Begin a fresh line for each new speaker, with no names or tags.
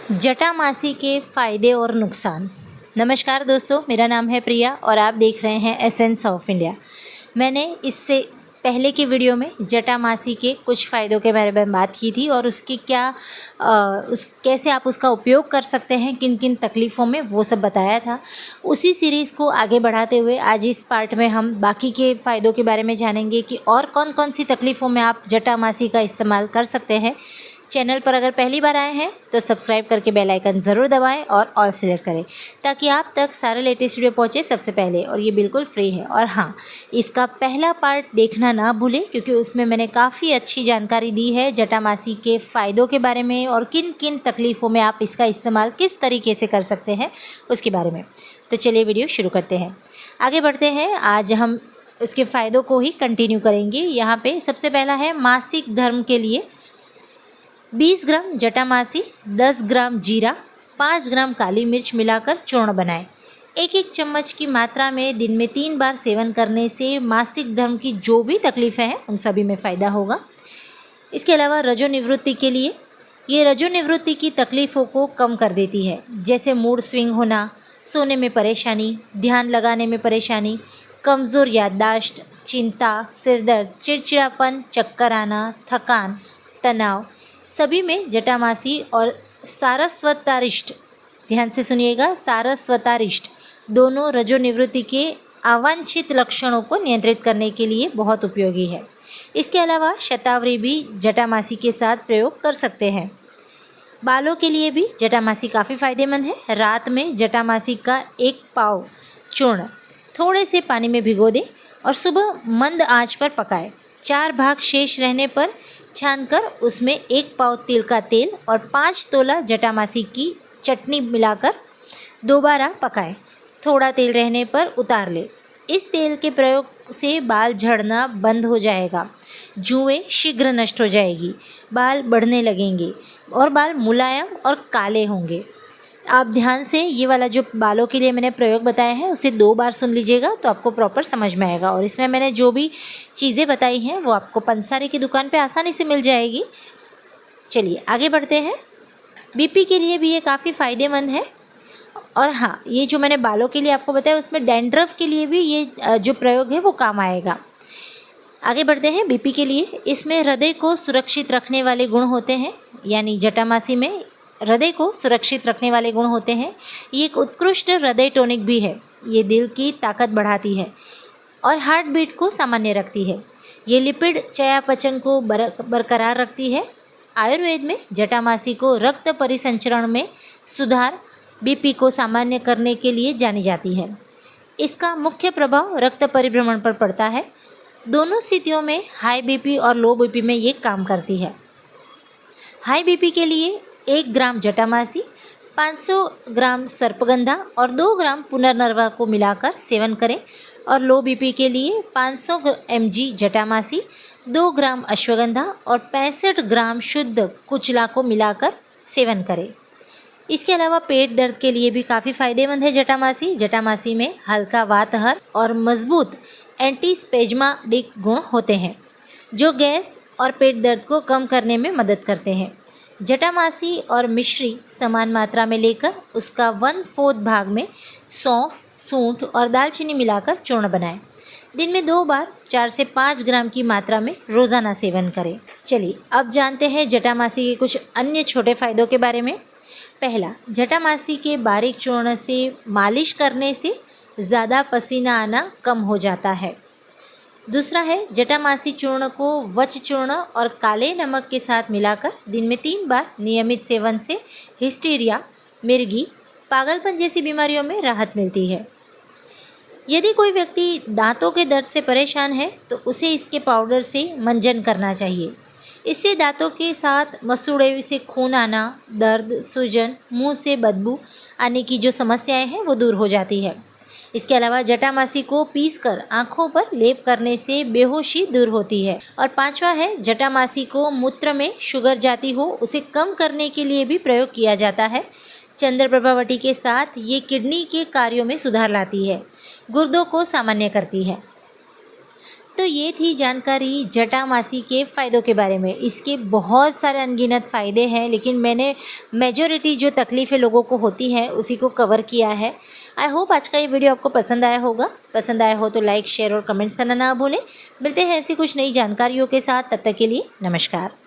जटामासी के फ़ायदे और नुकसान। नमस्कार दोस्तों, मेरा नाम है प्रिया और आप देख रहे हैं एसेंस ऑफ इंडिया। मैंने इससे पहले की वीडियो में जटामासी के कुछ फ़ायदों के बारे में बात की थी और उसकी कैसे आप उसका उपयोग कर सकते हैं, किन किन तकलीफ़ों में, वो सब बताया था। उसी सीरीज़ को आगे बढ़ाते हुए आज इस पार्ट में हम बाकी के फ़ायदों के बारे में जानेंगे कि और कौन कौन सी तकलीफ़ों में आप जटामासी का इस्तेमाल कर सकते हैं। चैनल पर अगर पहली बार आए हैं तो सब्सक्राइब करके बेल आइकन ज़रूर दबाएं और ऑल सेलेक्ट करें ताकि आप तक सारे लेटेस्ट वीडियो पहुंचे सबसे पहले, और ये बिल्कुल फ्री है। और हाँ, इसका पहला पार्ट देखना ना भूलें क्योंकि उसमें मैंने काफ़ी अच्छी जानकारी दी है जटामासी के फ़ायदों के बारे में और किन किन तकलीफ़ों में आप इसका इस्तेमाल किस तरीके से कर सकते हैं उसके बारे में। तो चलिए वीडियो शुरू करते हैं, आगे बढ़ते हैं। आज हम उसके फ़ायदों को ही कंटिन्यू करेंगे। यहाँ पर सबसे पहला है मासिक धर्म के लिए 20 ग्राम जटामासी, 10 ग्राम जीरा, 5 ग्राम काली मिर्च मिलाकर चूर्ण बनाएं। एक एक चम्मच की मात्रा में दिन में 3 बार सेवन करने से मासिक धर्म की जो भी तकलीफ़ें हैं उन सभी में फ़ायदा होगा। इसके अलावा रजोनिवृत्ति के लिए ये रजोनिवृत्ति की तकलीफ़ों को कम कर देती है, जैसे मूड स्विंग होना, सोने में परेशानी, ध्यान लगाने में परेशानी, कमज़ोर याददाश्त, चिंता, सिरदर्द, चिड़चिड़ापन, चक्कर आना, थकान, तनाव, सभी में जटामासी और सारस्वतारिष्ट, ध्यान से सुनिएगा, सारस्वतारिष्ट दोनों रजोनिवृत्ति के अवांछित लक्षणों को नियंत्रित करने के लिए बहुत उपयोगी है। इसके अलावा शतावरी भी जटामासी के साथ प्रयोग कर सकते हैं। बालों के लिए भी जटामासी काफ़ी फ़ायदेमंद है। रात में जटामासी का 1 पाव चूर्ण थोड़े से पानी में भिगो दें और सुबह मंद आंच पर पकाएं। 4 भाग शेष रहने पर छानकर उसमें 1 पाव तिल का तेल और 5 तोला जटामासी की चटनी मिलाकर दोबारा पकाएं। थोड़ा तेल रहने पर उतार लें। इस तेल के प्रयोग से बाल झड़ना बंद हो जाएगा, जुएं शीघ्र नष्ट हो जाएगी, बाल बढ़ने लगेंगे और बाल मुलायम और काले होंगे। आप ध्यान से ये वाला जो बालों के लिए मैंने प्रयोग बताया है उसे 2 बार सुन लीजिएगा तो आपको प्रॉपर समझ में आएगा। और इसमें मैंने जो भी चीज़ें बताई हैं वो आपको पंसारी की दुकान पे आसानी से मिल जाएगी। चलिए आगे बढ़ते हैं। बीपी के लिए भी ये काफ़ी फ़ायदेमंद है। और हाँ, ये जो मैंने बालों के लिए आपको बताया उसमें डैंड्रफ के लिए भी ये जो प्रयोग है वो काम आएगा। आगे बढ़ते हैं। बीपी के लिए इसमें हृदय को सुरक्षित रखने वाले गुण होते हैं, यानी जटामासी में हृदय को सुरक्षित रखने वाले गुण होते हैं। ये एक उत्कृष्ट हृदय टॉनिक भी है। ये दिल की ताकत बढ़ाती है और हार्ट बीट को सामान्य रखती है। ये लिपिड चयापचय को बरकरार रखती है। आयुर्वेद में जटामासी को रक्त परिसंचरण में सुधार, बीपी को सामान्य करने के लिए जानी जाती है। इसका मुख्य प्रभाव रक्त परिभ्रमण पर पड़ता है। दोनों स्थितियों में हाई बीपी और लो बीपी में ये काम करती है। हाई बीपी के लिए 1 ग्राम जटामासी, 500 ग्राम सर्पगंधा और 2 ग्राम पुनर्नरवा को मिलाकर सेवन करें। और लो बीपी के लिए 500 mg जटामासी, 2 ग्राम अश्वगंधा और 65 ग्राम शुद्ध कुचला को मिलाकर सेवन करें। इसके अलावा पेट दर्द के लिए भी काफ़ी फ़ायदेमंद है जटामासी। जटामासी में हल्का वातहर और मजबूत एंटीस्पेज्माटिक गुण होते हैं जो गैस और पेट दर्द को कम करने में मदद करते हैं। जटामासी और मिश्री समान मात्रा में लेकर उसका 1/4 भाग में सौंफ, सूंठ और दालचीनी मिलाकर चूर्ण बनाएं। दिन में 2 बार 4 से 5 ग्राम की मात्रा में रोज़ाना सेवन करें। चलिए अब जानते हैं जटामासी के कुछ अन्य छोटे फ़ायदों के बारे में। पहला, जटामासी के बारीक चूर्ण से मालिश करने से ज़्यादा पसीना आना कम हो जाता है। दूसरा है, जटामासी चूर्ण को वच चूर्ण और काले नमक के साथ मिलाकर दिन में 3 बार नियमित सेवन से हिस्टीरिया, मिर्गी, पागलपन जैसी बीमारियों में राहत मिलती है। यदि कोई व्यक्ति दांतों के दर्द से परेशान है तो उसे इसके पाउडर से मंजन करना चाहिए। इससे दांतों के साथ मसूड़े से खून आना, दर्द, सूजन, मुंह से बदबू आने की जो समस्याएं हैं वो दूर हो जाती है। इसके अलावा जटामासी को पीसकर आँखों पर लेप करने से बेहोशी दूर होती है। और 5वां है, जटामासी को मूत्र में शुगर जाती हो उसे कम करने के लिए भी प्रयोग किया जाता है। चंद्रप्रभावटी के साथ ये किडनी के कार्यों में सुधार लाती है, गुर्दों को सामान्य करती है। तो ये थी जानकारी जटामासी के फ़ायदों के बारे में। इसके बहुत सारे अनगिनत फ़ायदे हैं, लेकिन मैंने मेजॉरिटी जो तकलीफ़ें लोगों को होती है उसी को कवर किया है। आई होप आज का ये वीडियो आपको पसंद आया होगा। पसंद आया हो तो लाइक, शेयर और कमेंट्स करना ना भूलें। मिलते हैं ऐसी कुछ नई जानकारियों के साथ, तब तक के लिए नमस्कार।